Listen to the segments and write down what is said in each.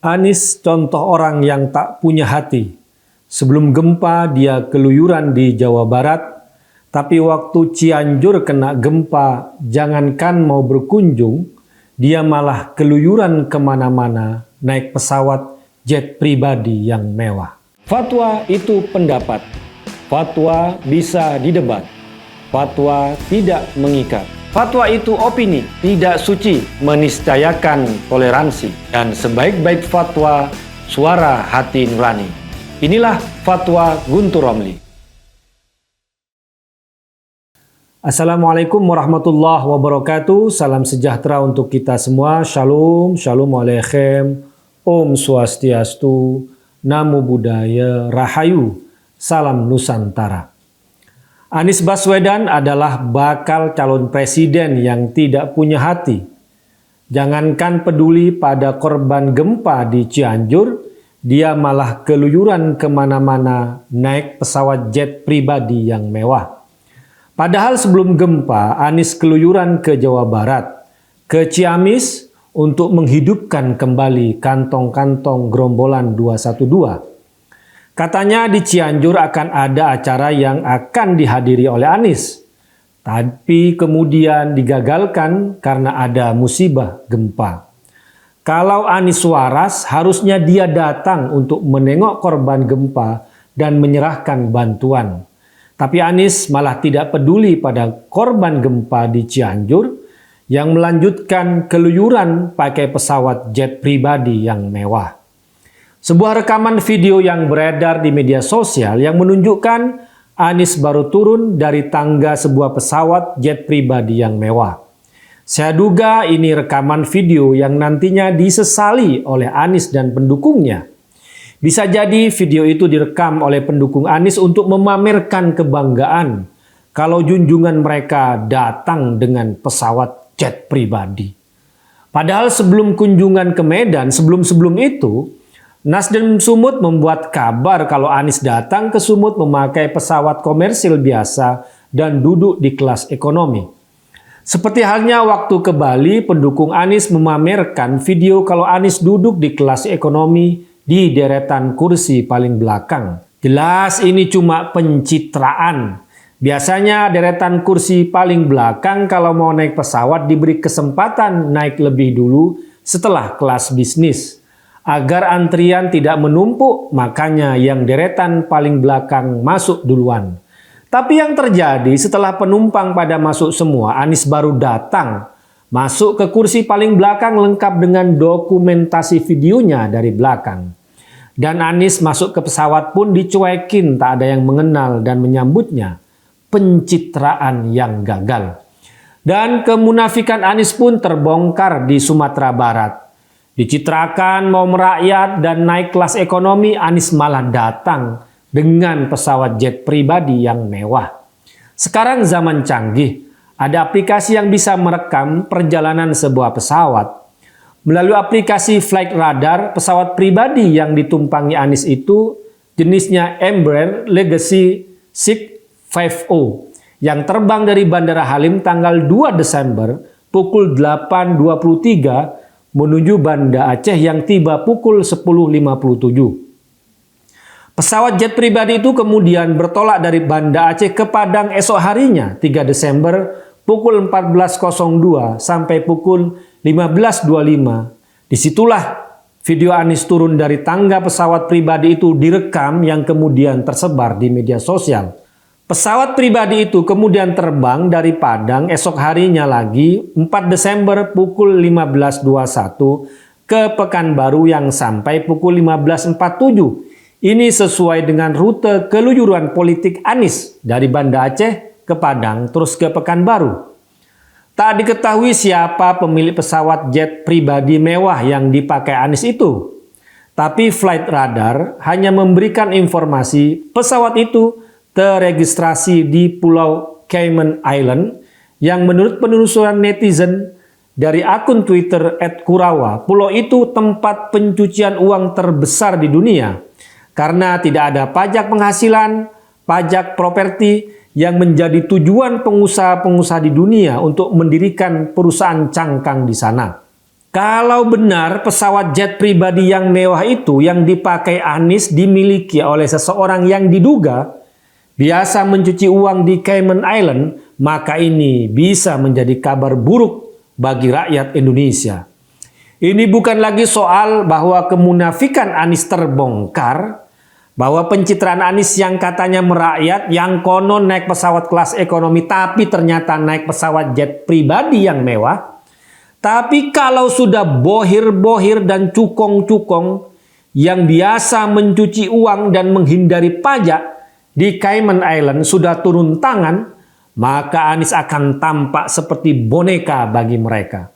Anies contoh orang yang tak punya hati. Sebelum gempa dia keluyuran di Jawa Barat, tapi waktu Cianjur kena gempa, jangankan mau berkunjung, dia malah keluyuran kemana-mana naik pesawat jet pribadi yang mewah. Fatwa itu pendapat, fatwa bisa didebat, fatwa tidak mengikat. Fatwa itu opini, tidak suci, meniscayakan toleransi. Dan sebaik-baik fatwa, suara hati nurani. Inilah Fatwa Guntur Romli. Assalamualaikum warahmatullahi wabarakatuh. Salam sejahtera untuk kita semua. Shalom, shalom aleichem, Om Swastiastu, Namo Buddhaya, Rahayu, Salam Nusantara. Anies Baswedan adalah bakal calon presiden yang tidak punya hati. Jangankan peduli pada korban gempa di Cianjur, dia malah keluyuran kemana-mana naik pesawat jet pribadi yang mewah. Padahal sebelum gempa, Anies keluyuran ke Jawa Barat, ke Ciamis untuk menghidupkan kembali kantong-kantong gerombolan 212. Katanya di Cianjur akan ada acara yang akan dihadiri oleh Anies. Tapi kemudian digagalkan karena ada musibah gempa. Kalau Anies waras, harusnya dia datang untuk menengok korban gempa dan menyerahkan bantuan. Tapi Anies malah tidak peduli pada korban gempa di Cianjur yang melanjutkan keluyuran pakai pesawat jet pribadi yang mewah. Sebuah rekaman video yang beredar di media sosial yang menunjukkan Anies baru turun dari tangga sebuah pesawat jet pribadi yang mewah. Saya duga ini rekaman video yang nantinya disesali oleh Anies dan pendukungnya. Bisa jadi video itu direkam oleh pendukung Anies untuk memamerkan kebanggaan kalau junjungan mereka datang dengan pesawat jet pribadi. Padahal sebelum kunjungan ke Medan, sebelum itu, Nasdem Sumut membuat kabar kalau Anies datang ke Sumut memakai pesawat komersil biasa dan duduk di kelas ekonomi. Seperti halnya waktu ke Bali, pendukung Anies memamerkan video kalau Anies duduk di kelas ekonomi di deretan kursi paling belakang. Jelas ini cuma pencitraan. Biasanya deretan kursi paling belakang kalau mau naik pesawat diberi kesempatan naik lebih dulu setelah kelas bisnis. Agar antrian tidak menumpuk, makanya yang deretan paling belakang masuk duluan. Tapi yang terjadi setelah penumpang pada masuk semua, Anies baru datang. Masuk ke kursi paling belakang lengkap dengan dokumentasi videonya dari belakang. Dan Anies masuk ke pesawat pun dicuekin, tak ada yang mengenal dan menyambutnya. Pencitraan yang gagal. Dan kemunafikan Anies pun terbongkar di Sumatera Barat. Dicitrakan mau merakyat dan naik kelas ekonomi, Anies malah datang dengan pesawat jet pribadi yang mewah. Sekarang zaman canggih, ada aplikasi yang bisa merekam perjalanan sebuah pesawat. Melalui aplikasi Flight Radar, pesawat pribadi yang ditumpangi Anies itu jenisnya Embraer Legacy 650 yang terbang dari Bandara Halim tanggal 2 Desember pukul 8.23 menuju Banda Aceh yang tiba pukul 10.57. Pesawat jet pribadi itu kemudian bertolak dari Banda Aceh ke Padang esok harinya 3 Desember pukul 14.02 sampai pukul 15.25. Disitulah video Anies turun dari tangga pesawat pribadi itu direkam yang kemudian tersebar di media sosial. Pesawat pribadi itu kemudian terbang dari Padang esok harinya lagi 4 Desember pukul 15.21 ke Pekanbaru yang sampai pukul 15.47. Ini sesuai dengan rute keluyuran politik Anies dari Banda Aceh ke Padang terus ke Pekanbaru. Tak diketahui siapa pemilik pesawat jet pribadi mewah yang dipakai Anies itu. Tapi Flight Radar hanya memberikan informasi pesawat itu terregistrasi di Pulau Cayman Island yang menurut penelusuran netizen dari akun Twitter @kurawa, pulau itu tempat pencucian uang terbesar di dunia karena tidak ada pajak penghasilan, pajak properti yang menjadi tujuan pengusaha-pengusaha di dunia untuk mendirikan perusahaan cangkang di sana. Kalau benar pesawat jet pribadi yang mewah itu yang dipakai Anies dimiliki oleh seseorang yang diduga biasa mencuci uang di Cayman Island, maka ini bisa menjadi kabar buruk bagi rakyat Indonesia. Ini bukan lagi soal bahwa kemunafikan Anies terbongkar, bahwa pencitraan Anies yang katanya merakyat, yang konon naik pesawat kelas ekonomi tapi ternyata naik pesawat jet pribadi yang mewah. Tapi kalau sudah bohir-bohir dan cukong-cukong yang biasa mencuci uang dan menghindari pajak di Cayman Island sudah turun tangan, maka Anies akan tampak seperti boneka bagi mereka.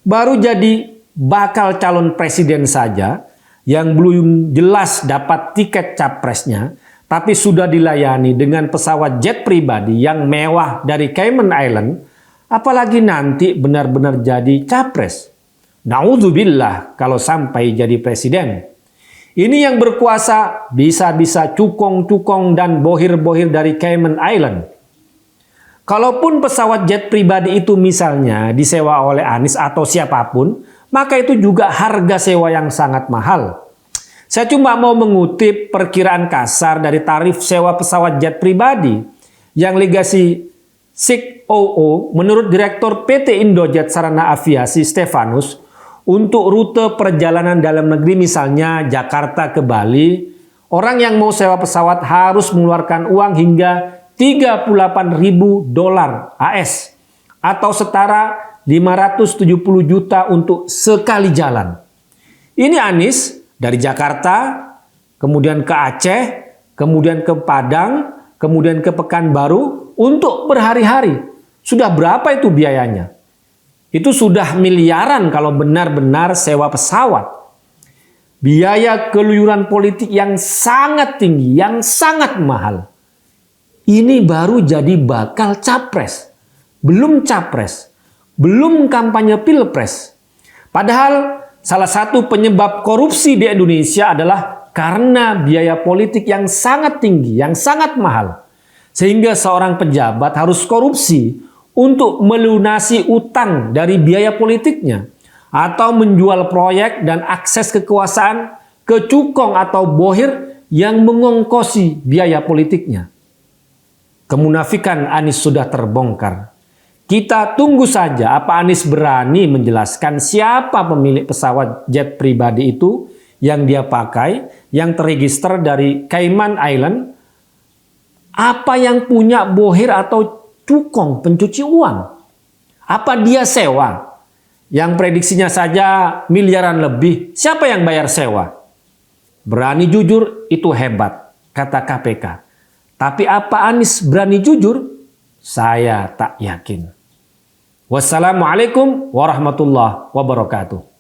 Baru jadi bakal calon presiden saja yang belum jelas dapat tiket capresnya, tapi sudah dilayani dengan pesawat jet pribadi yang mewah dari Cayman Island, apalagi nanti benar-benar jadi capres. Na'udzubillah kalau sampai jadi presiden. Ini yang berkuasa bisa-bisa cukong-cukong dan bohir-bohir dari Cayman Island. Kalaupun pesawat jet pribadi itu misalnya disewa oleh Anies atau siapapun, maka itu juga harga sewa yang sangat mahal. Saya cuma mau mengutip perkiraan kasar dari tarif sewa pesawat jet pribadi yang legasi SIG-OO menurut Direktur PT Indojet Sarana Aviasi Stefanus untuk rute perjalanan dalam negeri misalnya Jakarta ke Bali, orang yang mau sewa pesawat harus mengeluarkan uang hingga $38.000 AS atau setara 570 juta untuk sekali jalan. Ini Anies dari Jakarta, kemudian ke Aceh, kemudian ke Padang, kemudian ke Pekanbaru untuk berhari-hari. Sudah berapa itu biayanya? Itu sudah miliaran kalau benar-benar sewa pesawat. Biaya keluyuran politik yang sangat tinggi, yang sangat mahal. Ini baru jadi bakal capres. Belum capres. Belum kampanye pilpres. Padahal salah satu penyebab korupsi di Indonesia adalah karena biaya politik yang sangat tinggi, yang sangat mahal. Sehingga seorang pejabat harus korupsi untuk melunasi utang dari biaya politiknya. Atau menjual proyek dan akses kekuasaan ke cukong atau bohir yang mengongkosi biaya politiknya. Kemunafikan Anies sudah terbongkar. Kita tunggu saja apa Anies berani menjelaskan siapa pemilik pesawat jet pribadi itu yang dia pakai, yang terregister dari Cayman Island. Apa yang punya bohir atau cukong pencuci uang? Apa dia sewa? Yang prediksinya saja miliaran lebih. Siapa yang bayar sewa? Berani jujur itu hebat, kata KPK. Tapi apa Anies berani jujur? Saya tak yakin. Wassalamualaikum warahmatullahi wabarakatuh.